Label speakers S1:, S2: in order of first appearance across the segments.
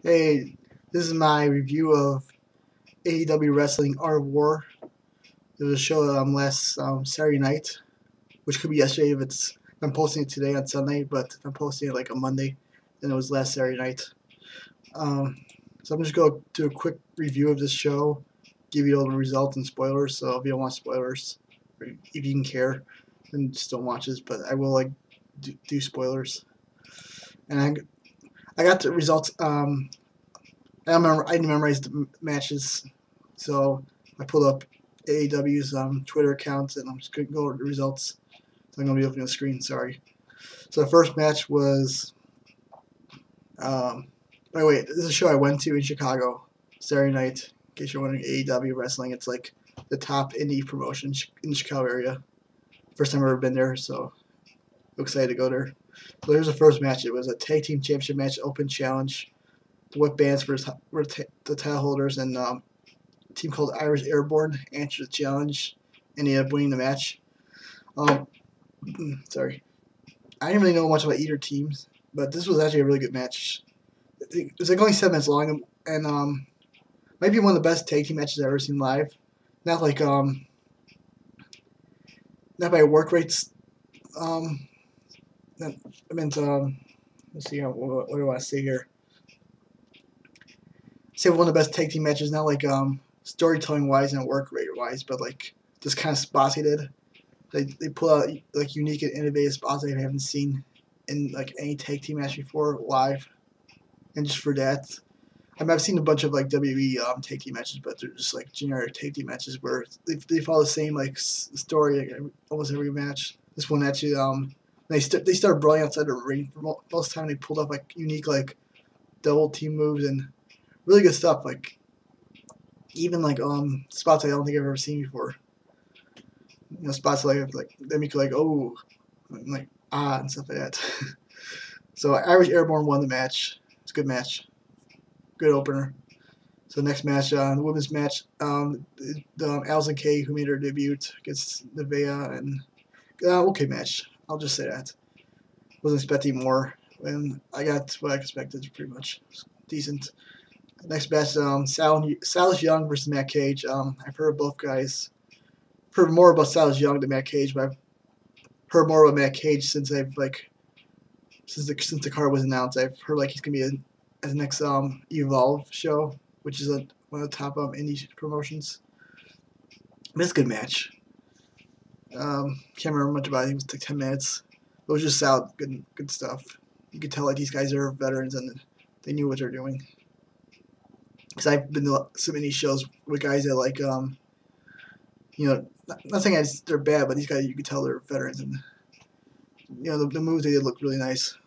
S1: Hey, this is my review of AAW Wrestling Art of War. It was a show last Saturday night, which could be yesterday if I'm posting it today on Sunday, but if I'm posting it like on Monday, then it was last Saturday night. Um, so I'm just going to do a quick review of this show, give you all the results and spoilers. So if you don't want spoilers, or if you can care, then just don't watch this. But I will do spoilers. And I got the results. I didn't memorize the matches, so I pulled up AAW's Twitter account, and I'm just going to go over the results. So I'm going to be opening the screen, sorry. So the first match was, by the way, this is a show I went to in Chicago Saturday night. In case you're wondering, AAW Wrestling, it's like the top indie promotion in the Chicago area. First time I've ever been there, so I'm excited to go there. So here's the first match. It was a tag team championship match, open challenge. The Bandits were the title holders, and a team called Airborne answered the challenge and ended up winning the match. Sorry. I didn't really know much about either teams, but this was actually a really good match. It was like only 7 minutes long, and might be one of the best tag team matches I've ever seen live. Not like not by work rates. I meant let's see what do I want to say here. Say one of the best tag team matches, not like storytelling wise and work rate wise, but like just kind of spots he did. They pull out like unique and innovative spots I haven't seen in like any tag team match before live, and just for that, I mean, I've seen a bunch of like WWE tag team matches, but they're just like generic tag team matches where they follow the same like story like almost every match. This one actually they started brawling outside the ring. For most of the time they pulled off like unique like double team moves and really good stuff. Like even like spots I don't think I've ever seen before. You know, spots like they make like oh, and like and stuff like that. So Irish Airborne won the match. It's a good match, good opener. So next match, the women's match, Allysin Kay, who made her debut against Nevaeh, and okay match. I'll just say that. Wasn't expecting more, and I got what I expected pretty much. Decent. Next match, Silas Young versus Matt Cage. I've heard of both guys. Heard more about Silas Young than Matt Cage, but I've heard more about Matt Cage since the card was announced. I've heard like he's gonna be at the next Evolve show, which is one of the top indie promotions. But it's a good match. Can't remember much about it. It was like 10 minutes. It was just solid, good stuff. You could tell like these guys are veterans and they knew what they're doing. Because I've been to so many shows with guys that like you know, not saying they're bad, but these guys you could tell they're veterans, and you know the moves they did look really nice.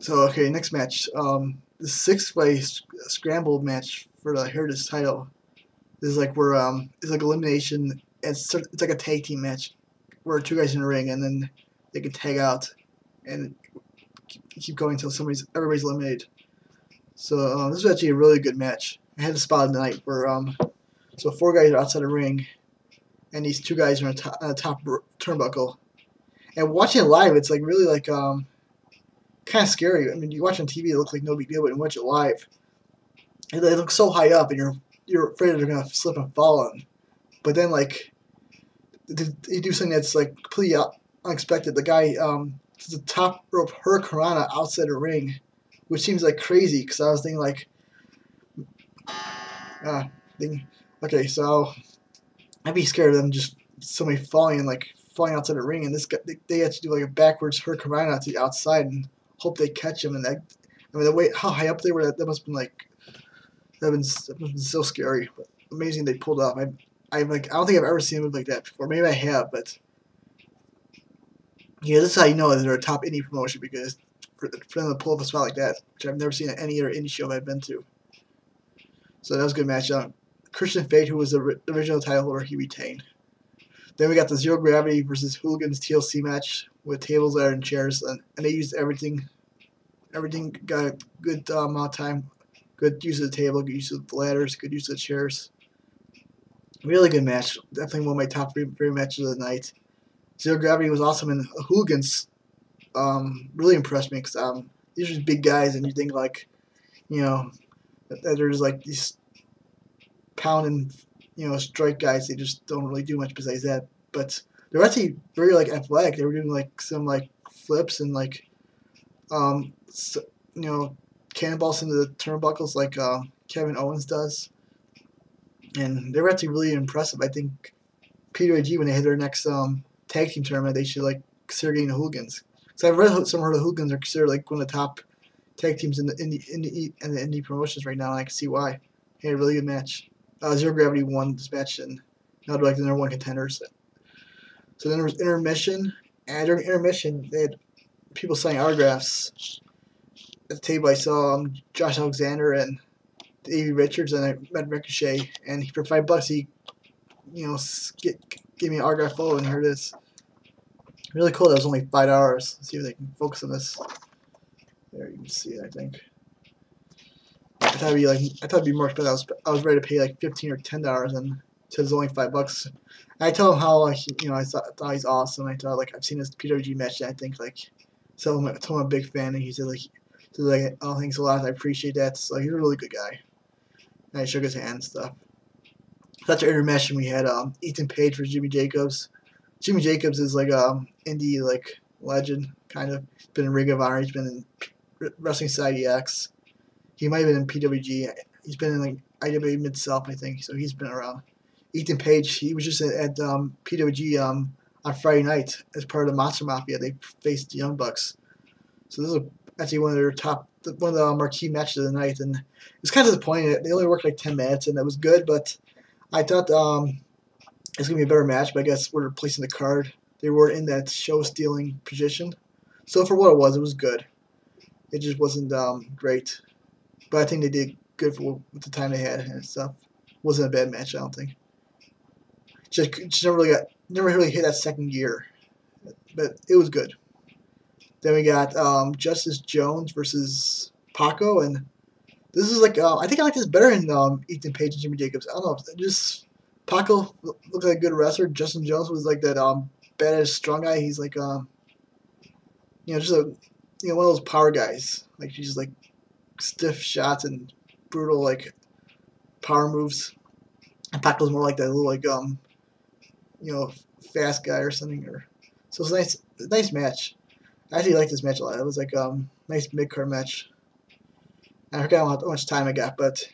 S1: So okay, next match, the 6-way scramble match for the Heritage title. This is like where it's like elimination. It's like a tag team match where 2 guys in the ring, and then they can tag out and keep going until everybody's eliminated. So this is actually a really good match. I had a spot in the night where so 4 guys are outside the ring, and these 2 guys are on the top turnbuckle. And watching it live, it's like really like kind of scary. I mean, you watch on TV, it looks like no big deal, but when you watch it live, they look so high up, and you're afraid they're gonna slip and fall on. But then like they do something that's like completely unexpected. The guy does the top rope hurricanrana outside the ring, which seems like crazy because I was thinking like okay, so I'd be scared of them just somebody falling outside the ring, and this guy they had to do like a backwards hurricanrana to the outside and hope they catch him. And I mean the way how high up they were, that must have been like that must have been so scary, but amazing they pulled off. I don't think I've ever seen a move like that before. Maybe I have, but yeah, this is how you know that they're a top indie promotion, because for them to pull off a spot like that, which I've never seen at any other indie show I've been to. So that was a good match. Christian Fate, who was the original title holder, he retained. Then we got the Zero Gravity versus Hooligans TLC match with tables there and chairs, and they used everything. Everything got a good amount of time. Good use of the table, good use of the ladders, good use of the chairs. Really good match. Definitely one of my top 3 matches of the night. Zero Gravity was awesome, and Hooligans really impressed me because these are big guys, and you think like, you know, that there's like these pound and strike guys. They just don't really do much besides that. But they're actually very like athletic. They were doing like some like flips and like so, cannonballs into the turnbuckles like Kevin Owens does, and they were actually really impressive. I think PWG when they hit their next tag team tournament, they should like consider getting the Hooligans. So I've read somewhere the Hooligans are considered like one of the top tag teams in the indie promotions right now, and I can see why. They had a really good match. Zero Gravity won this match, and now they're like the #1 contenders. So then there was intermission, and during intermission, they had people signing autographs. At the table, I saw Josh Alexander and Davey Richards, and I met Ricochet, and for $5, he, gave me an autograph photo, and here it is. Really cool. That was only $5. Let's see if they can focus on this. There, you can see it, I think. I thought it'd be more expensive. I was ready to pay like $15 or $10, and it says only $5. And I told him how I thought he's awesome. I thought like I've seen his PWG match, and I think like told him I'm a big fan, and he said oh, thanks a lot. I appreciate that. So he's a really good guy. And I shook his hand and stuff. After intermission, we had Ethan Page for Jimmy Jacobs. Jimmy Jacobs is like indie like legend kind of. He's been in Ring of Honor. He's been in Wrestling Society X. He might have been in PWG. He's been in like IWA Mid-South, I think. So he's been around. Ethan Page, he was just at PWG on Friday night as part of the Monster Mafia. They faced the Young Bucks. So this is actually one of the marquee matches of the night, and it was kind of disappointing. They only worked like 10 minutes, and that was good, but I thought it's gonna be a better match. But I guess we're replacing the card. They were in that show-stealing position, so for what it was good. It just wasn't great, but I think they did good for with the time they had and stuff. Wasn't a bad match, I don't think. Just never really hit that second gear, but it was good. Then we got Justice Jones versus Paco, and this is like I think I like this better than Ethan Page and Jimmy Jacobs. I don't know, just Paco looked like a good wrestler. Justin Jones was like that badass strong guy. He's like just a one of those power guys. Like he's just like stiff shots and brutal like power moves. And Paco's more like that little like fast guy or something. So it's a nice match. I actually like this match a lot. It was like nice mid-card match. I forgot how much time I got, but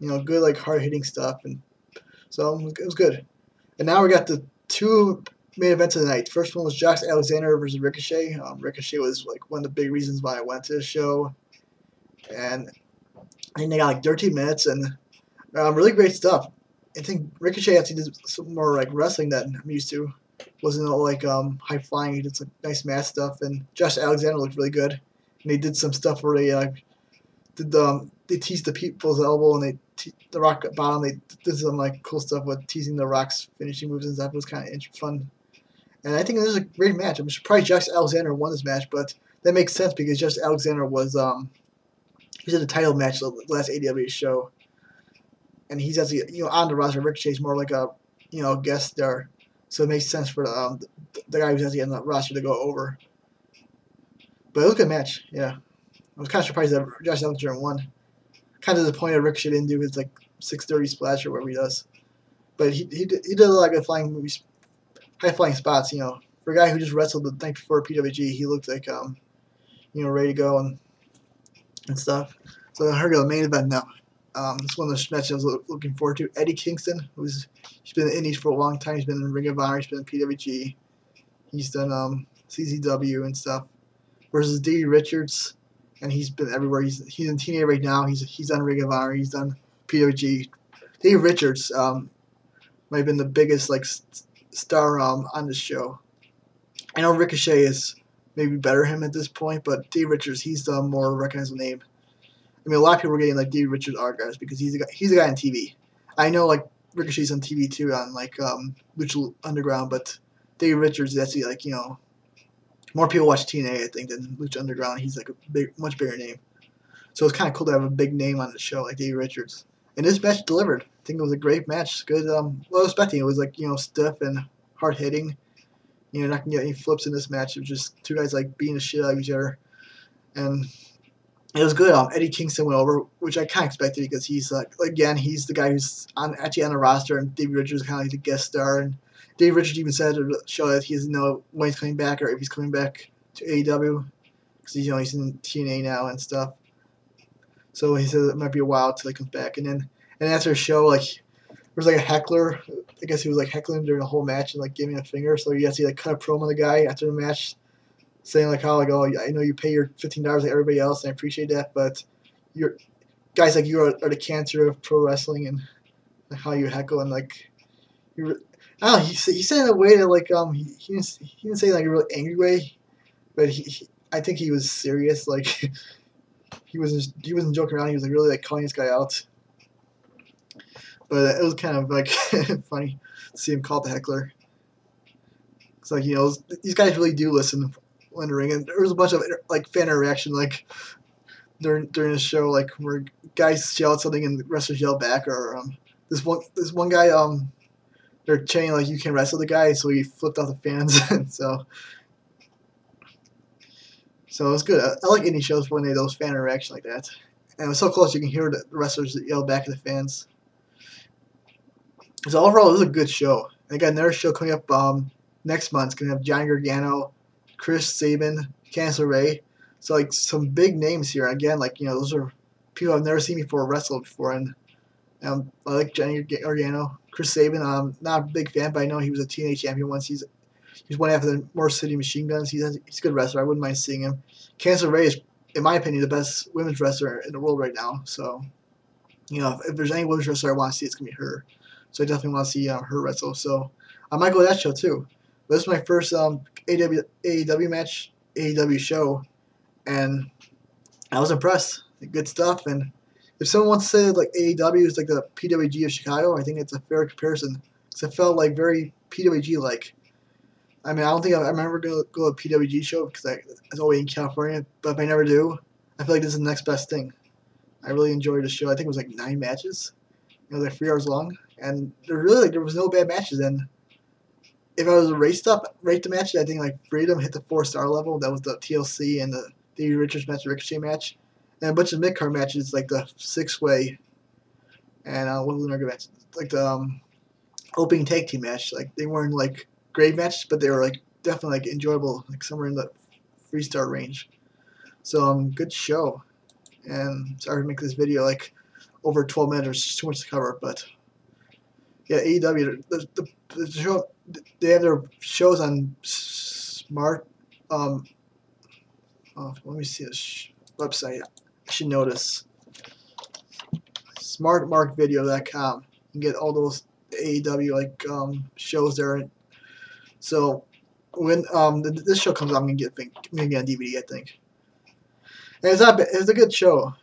S1: good like hard-hitting stuff, and so it was good. And now we got the two main events of the night. First one was Josh Alexander versus Ricochet. Ricochet was like one of the big reasons why I went to the show, and I think they got like 13 minutes and really great stuff. I think Ricochet actually did some more like wrestling that I'm used to. Wasn't all like high flying. He did some nice mat stuff, and Josh Alexander looked really good. And they did some stuff where they teased the people's elbow and the Rock bottom. They did some like cool stuff with teasing the Rock's finishing moves and stuff. It was kind of fun, and I think this is a great match. I'm surprised Josh Alexander won this match, but that makes sense because Josh Alexander was he was in the title match the last AAW show, and he's actually on the roster. Ricochet's more like a guest star. So it makes sense for the guy who's actually on the roster to go over. But it was a good match, yeah. I was kind of surprised that Josh Alexander won. Kind of disappointed Ricochet didn't do his like 630 splash or whatever he does. But he did a lot of good flying movies, high flying spots. For a guy who just wrestled the night before PWG, he looked like ready to go and stuff. So here we go, the main event now. This is one of the matches I was looking forward to. Eddie Kingston, he's been in the Indies for a long time. He's been in Ring of Honor. He's been in PWG. He's done CZW and stuff. Versus Davey Richards, and he's been everywhere. He's in TNA right now. He's done Ring of Honor. He's done PWG. Davey Richards might have been the biggest like star on this show. I know Ricochet is maybe better him at this point, but Davey Richards, he's the more recognizable name. I mean, a lot of people are getting like Davey Richards autographs because he's a guy on TV. I know like Ricochet's on TV too on like Lucha Underground, but Davey Richards is actually like more people watch TNA I think than Lucha Underground. He's like a much bigger name, so it's kind of cool to have a big name on the show like Davey Richards. And this match delivered. I think it was a great match. Good. What I was expecting, it was like stiff and hard hitting. Not gonna get any flips in this match. It was just two guys like beating the shit out of each other. and it was good. Eddie Kingston went over, which I kind of expected because he's again he's the guy who's actually on the roster, and Davey Richards is kind of like the guest star. And Davey Richards even said to the show that he doesn't know when he's coming back or if he's coming back to AEW because he's in TNA now and stuff. So he said it might be a while till he comes back. And after the show, there was a heckler. I guess he was heckling during the whole match and giving a finger. So you actually cut a promo on the guy after the match, saying how oh, I know you pay your $15 like everybody else, and I appreciate that, but you're guys like you are the cancer of pro wrestling, and how you heckle and you. I don't know. He said it in a way that he didn't say it a really angry way, but I think he was serious. He wasn't joking around. He was really calling this guy out. But it was kind of funny to see him call the heckler. It's these guys really do listen in the ring, and there was a bunch of fan interaction during the show, where guys yell at something and the wrestlers yell back, or this one guy they're chanting you can wrestle the guy, so he flipped off the fans. So it was good. I like indie shows when they have those fan interaction like that, and it was so close you can hear the wrestlers yell back at the fans. So overall, it was a good show. I got another show coming up next month. It's gonna have Johnny Gargano, Chris Sabin, Candice LeRae. So some big names here. Again, those are people I've never seen before wrestle before, and I like Johnny Gargano. Chris Sabin, I'm not a big fan, but I know he was a TNA champion once. He's one after the Motor City Machine Guns. He's a good wrestler. I wouldn't mind seeing him. Candice LeRae is, in my opinion, the best women's wrestler in the world right now. So, if there's any women's wrestler I want to see, it's gonna be her. So I definitely want to see her wrestle. So I might go to that show too. But this is my first AAW match, AAW show, and I was impressed. Good stuff. And if someone wants to say AAW is the PWG of Chicago, I think it's a fair comparison. Because it felt very PWG-like. I mean, I don't think I remember going to go to a PWG show because I was always in California. But if I never do, I feel like this is the next best thing. I really enjoyed the show. I think it was 9 matches. It was 3 hours long. And there was no bad matches. And if I was to rate the matches, I think Freedom hit the 4-star level. That was the TLC and the Davey Richards match, the Ricochet match, and a bunch of mid-card matches like the 6-way and what was another good match? The opening tag team match. They weren't great matches, but they were definitely enjoyable, somewhere in the 3-star range. So good show. And sorry to make this video over 12 minutes. There's too much to cover, but. Yeah, AEW, the show, they have their shows on Smart, let me see this website. I should know this. SmartMarkVideo.com. You can get all those AEW shows there. So when this show comes out, I'm gonna get on DVD, I think. And it's a good show.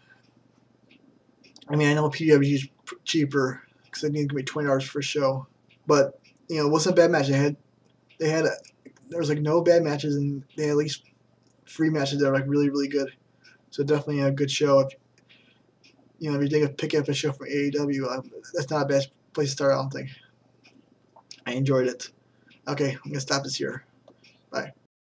S1: I mean, I know PWG is cheaper. Because I think it could be $20 for a show, but it wasn't a bad match. There was no bad matches, and they had at least 3 matches that were really really good. So definitely a good show. If you think of picking up a show from AEW, that's not a bad place to start. I don't think. I enjoyed it. Okay, I'm gonna stop this here. Bye.